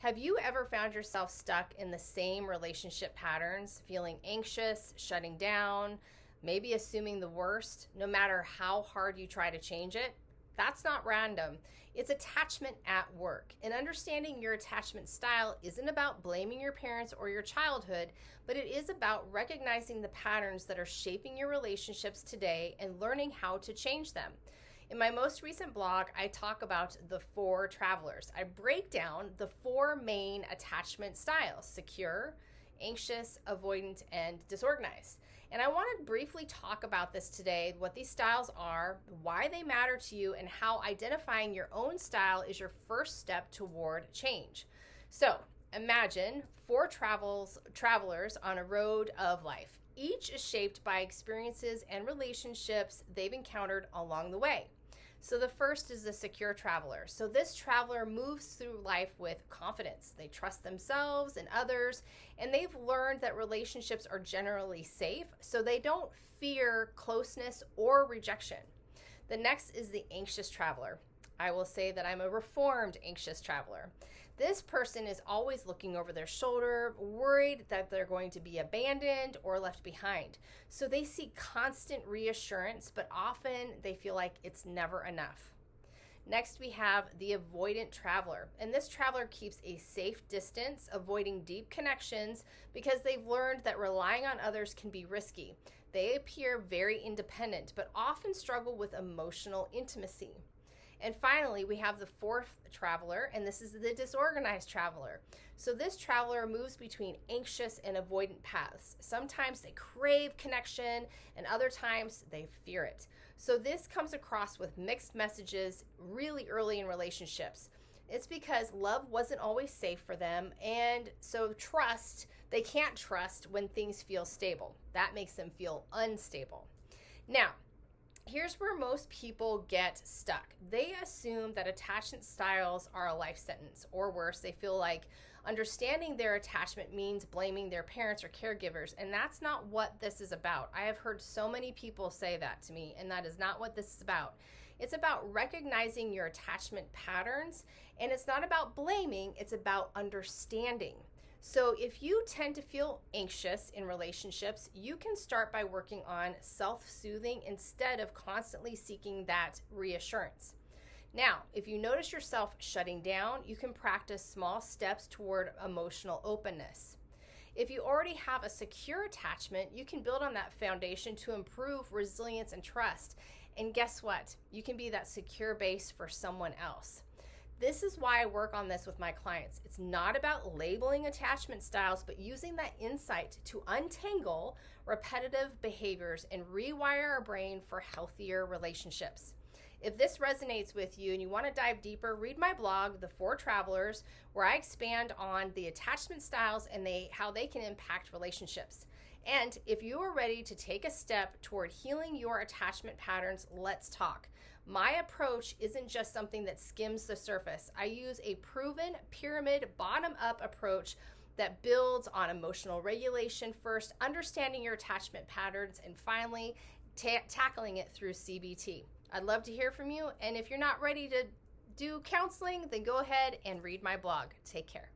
Have you ever found yourself stuck in the same relationship patterns, feeling anxious, shutting down, maybe assuming the worst, no matter how hard you try to change it? That's not random. It's attachment at work. And understanding your attachment style isn't about blaming your parents or your childhood, but it is about recognizing the patterns that are shaping your relationships today and learning how to change them. In my most recent blog, I talk about the 4 travelers. I break down the 4 main attachment styles: secure, anxious, avoidant, and disorganized. And I want to briefly talk about this today, what these styles are, why they matter to you, and how identifying your own style is your first step toward change. So imagine 4 travelers on a road of life. Each is shaped by experiences and relationships they've encountered along the way. So the first is the secure traveler. So this traveler moves through life with confidence. They trust themselves and others, and they've learned that relationships are generally safe, so they don't fear closeness or rejection. The next is the anxious traveler. I will say that I'm a reformed anxious traveler. This person is always looking over their shoulder, worried that they're going to be abandoned or left behind. So they seek constant reassurance, but often they feel like it's never enough. Next, we have the avoidant traveler. And this traveler keeps a safe distance, avoiding deep connections because they've learned that relying on others can be risky. They appear very independent, but often struggle with emotional intimacy. And finally, we have the 4th traveler, and this is the disorganized traveler. So this traveler moves between anxious and avoidant paths. Sometimes they crave connection, and other times they fear it. So this comes across with mixed messages really early in relationships. It's because love wasn't always safe for them, and so they can't trust when things feel stable. That makes them feel unstable. Now, here's where most people get stuck. They assume that attachment styles are a life sentence, or worse, they feel like understanding their attachment means blaming their parents or caregivers, and that's not what this is about. I have heard so many people say that to me, and that is not what this is about. It's about recognizing your attachment patterns, and it's not about blaming, it's about understanding. So if you tend to feel anxious in relationships, you can start by working on self-soothing instead of constantly seeking that reassurance. Now, if you notice yourself shutting down, you can practice small steps toward emotional openness. If you already have a secure attachment, you can build on that foundation to improve resilience and trust. And guess what? You can be that secure base for someone else. This is why I work on this with my clients. It's not about labeling attachment styles, but using that insight to untangle repetitive behaviors and rewire our brain for healthier relationships. If this resonates with you and you want to dive deeper, read my blog, The 4 Travelers, where I expand on the attachment styles and how they can impact relationships. And if you are ready to take a step toward healing your attachment patterns, let's talk. My approach isn't just something that skims the surface. I use a proven pyramid bottom-up approach that builds on emotional regulation first, understanding your attachment patterns, and finally tackling it through CBT. I'd love to hear from you, and if you're not ready to do counseling, then go ahead and read my blog. Take care.